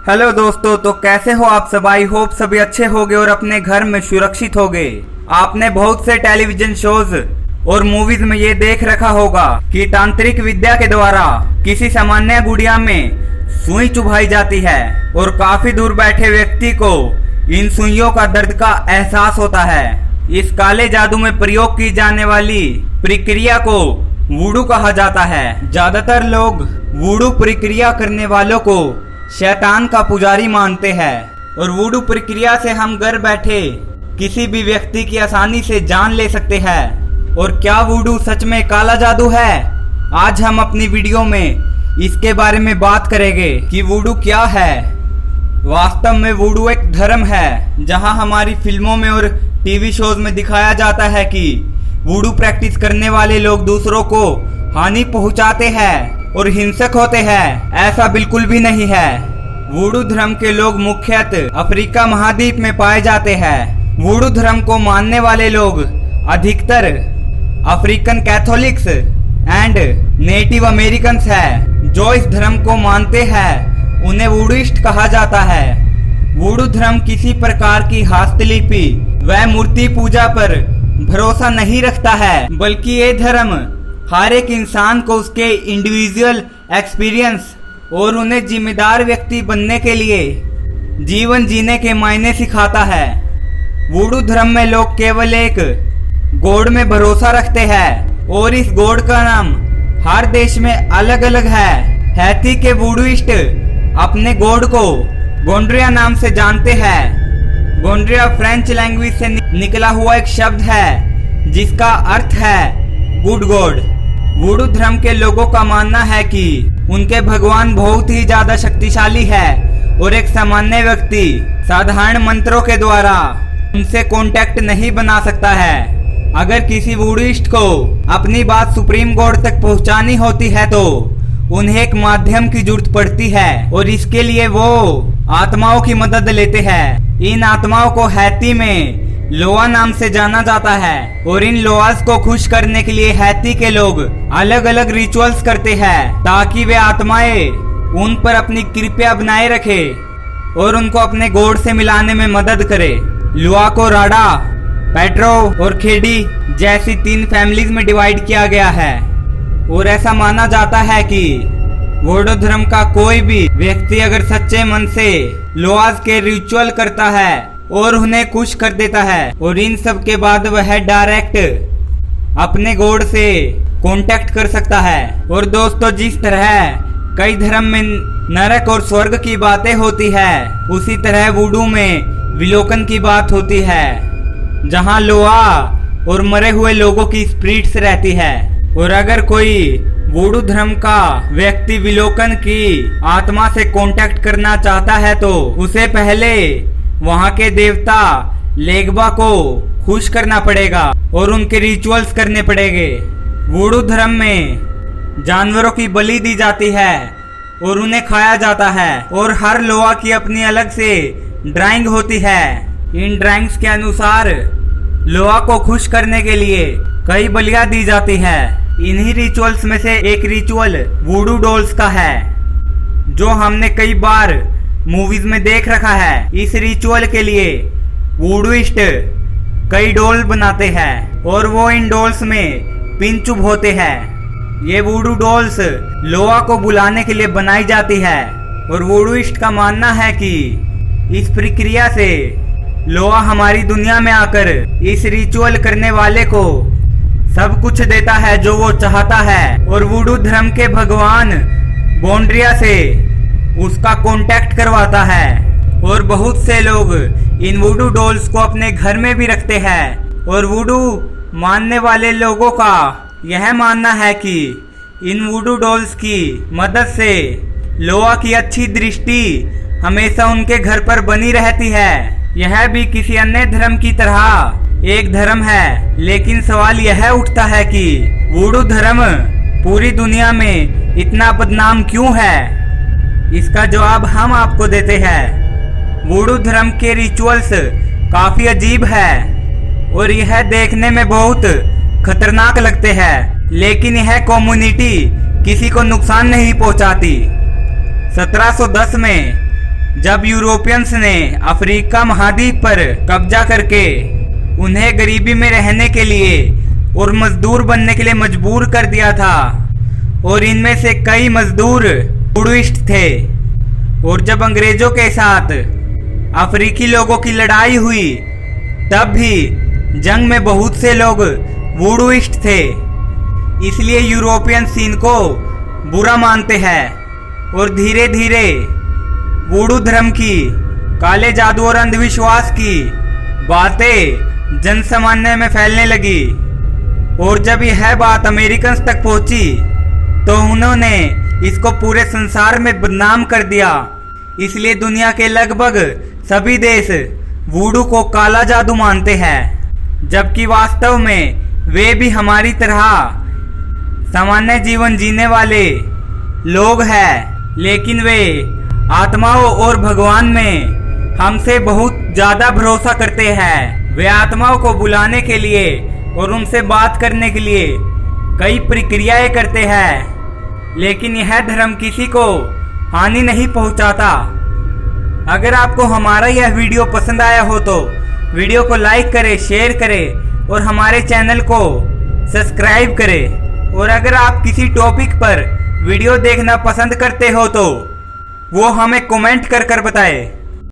Hello दोस्तों, तो कैसे हो आप सब। आई होप सभी अच्छे होंगे और अपने घर में सुरक्षित होंगे। आपने बहुत से टेलीविजन शोज और मूवीज में ये देख रखा होगा कि तांत्रिक विद्या के द्वारा किसी सामान्य गुड़िया में सुई चुभाई जाती है और काफी दूर बैठे व्यक्ति को इन सुइयों का दर्द का एहसास होता है। इस काले जादू में प्रयोग की जाने वाली प्रक्रिया को वुडू कहा जाता है। ज्यादातर लोग वुडू प्रक्रिया करने वालों को शैतान का पुजारी मानते हैं और वुडू प्रक्रिया से हम घर बैठे किसी भी व्यक्ति की आसानी से जान ले सकते हैं। और क्या वुडू सच में काला जादू है? आज हम अपनी वीडियो में इसके बारे में बात करेंगे कि वुडू क्या है। वास्तव में वुडू एक धर्म है जहां हमारी फिल्मों में और टीवी शोज में दिखाया जाता है कि वुडू प्रैक्टिस करने वाले लोग दूसरों को हानि पहुंचाते हैं और हिंसक होते हैं। ऐसा बिल्कुल भी नहीं है। वुडू धर्म के लोग मुख्यतः अफ्रीका महाद्वीप में पाए जाते हैं। वुडू धर्म को मानने वाले लोग अधिकतर African Catholics and native Americans हैं। जो इस धर्म को मानते हैं उन्हें वुडूइस्ट कहा जाता है। वुडू धर्म किसी प्रकार की हस्तलिपि व मूर्ति पूजा पर भरोसा नहीं रखता है, बल्कि ये धर्म हर एक इंसान को उसके इंडिविजुअल एक्सपीरियंस और उन्हें जिम्मेदार व्यक्ति बनने के लिए जीवन जीने के मायने सिखाता है। वुडू धर्म में लोग केवल एक गॉड में भरोसा रखते हैं और इस गॉड का नाम हर देश में अलग अलग है। हैती के वुडूइस्ट अपने गॉड को गोंड्रिया नाम से जानते हैं। गोंड्रिया फ्रेंच लैंग्वेज से निकला हुआ एक शब्द है जिसका अर्थ है गुड गॉड। वुडू धर्म के लोगों का मानना है कि उनके भगवान बहुत ही ज्यादा शक्तिशाली है और एक सामान्य व्यक्ति साधारण मंत्रों के द्वारा उनसे कांटेक्ट नहीं बना सकता है। अगर किसी वुडूइस्ट को अपनी बात सुप्रीम गॉड तक पहुंचानी होती है तो उन्हें एक माध्यम की जरूरत पड़ती है और इसके लिए वो आत्माओं की मदद लेते हैं। इन आत्माओं को हैती में लोआ नाम से जाना जाता है और इन लोआस को खुश करने के लिए हैती के लोग अलग अलग रिचुअल्स करते हैं ताकि वे आत्माएं उन पर अपनी कृपा बनाए रखे और उनको अपने गॉड से मिलाने में मदद करे। लोआ को राडा, पेट्रो और खेडी जैसी 3 फैमिलीज में डिवाइड किया गया है और ऐसा माना जाता है कि वुडू धर्म का कोई भी व्यक्ति अगर सच्चे मन से लोआस के रिचुअल करता है और उन्हें खुश कर देता है और इन सब के बाद वह डायरेक्ट अपने गॉड से कांटेक्ट कर सकता है। और दोस्तों, जिस तरह कई धर्म में नरक और स्वर्ग की बातें होती है उसी तरह वुडू में विलोकन की बात होती है जहां लोआ और मरे हुए लोगों की स्पिरिट्स रहती है। और अगर कोई वुडू धर्म का व्यक्ति विलोकन की आत्मा से कांटेक्ट करना चाहता है तो उसे पहले वहां के देवता लेगबा को खुश करना पड़ेगा और उनके रिचुअल्स करने पड़ेंगे। वुडू धर्म में जानवरों की बलि दी जाती है और उन्हें खाया जाता है और हर लोआ की अपनी अलग से ड्राइंग होती है। इन ड्राइंग्स के अनुसार लोआ को खुश करने के लिए कई बलियां दी जाती है। इन्हीं रिचुअल्स में से एक रिचुअल वुडू डॉल्स का है जो हमने कई बार मूवीज में देख रखा है। इस रिचुअल के लिए वुडूइस्ट कई डॉल बनाते हैं और वो इन डॉल्स में पिन चुभ होते हैं। ये वुडू डॉल्स लोआ को बुलाने के लिए बनाई जाती है और वुडूइस्ट का मानना है कि इस प्रक्रिया से लोआ हमारी दुनिया में आकर इस रिचुअल करने वाले को सब कुछ देता है जो वो चाहता है और वुडू धर्म के भगवान गोंड्रिया से उसका कांटेक्ट करवाता है। और बहुत से लोग इन वुडू डॉल्स को अपने घर में भी रखते हैं और वुडू मानने वाले लोगों का यह मानना है कि इन वुडू डॉल्स की मदद से लोआ की अच्छी दृष्टि हमेशा उनके घर पर बनी रहती है। यह भी किसी अन्य धर्म की तरह एक धर्म है, लेकिन सवाल यह उठता है कि वुडू धर्म पूरी दुनिया में इतना बदनाम क्यों है। इसका जवाब हम आपको देते हैं। वुडू धर्म के रिचुअल्स काफी अजीब है और यह देखने में बहुत खतरनाक लगते हैं, लेकिन यह कम्युनिटी किसी को नुकसान नहीं पहुंचाती। 1710 में जब यूरोपियंस ने अफ्रीका महाद्वीप पर कब्जा करके उन्हें गरीबी में रहने के लिए और मजदूर बनने के लिए मजबूर कर दिया था, और इनमें से कई मजदूर वुडूइस्ट थे। और जब अंग्रेजों के साथ अफ्रीकी लोगों की लड़ाई हुई, तब भी जंग में बहुत से लोग वुडूइस्ट थे। इसलिए यूरोपियंस इनको बुरा मानते हैं, और धीरे धीरे वुडू धर्म की, काले जादू और अंधविश्वास की बातें जन सामान्य में फैलने लगी। और जब यह बात अमेरिकन्स तक पहुंची तो उन्होंने इसको पूरे संसार में बदनाम कर दिया। इसलिए दुनिया के लगभग सभी देश वुडू को काला जादू मानते हैं, जबकि वास्तव में वे भी हमारी तरह सामान्य जीवन जीने वाले लोग हैं, लेकिन वे आत्माओं और भगवान में हमसे बहुत ज्यादा भरोसा करते हैं। वे आत्माओं को बुलाने के लिए और उनसे बात करने के लिए कई प्रक्रियाएं करते हैं, लेकिन यह धर्म किसी को हानि नहीं पहुंचाता। अगर आपको हमारा यह वीडियो पसंद आया हो तो वीडियो को लाइक करें, शेयर करें और हमारे चैनल को सब्सक्राइब करें। और अगर आप किसी टॉपिक पर वीडियो देखना पसंद करते हो तो वो हमें कमेंट कर बताएं।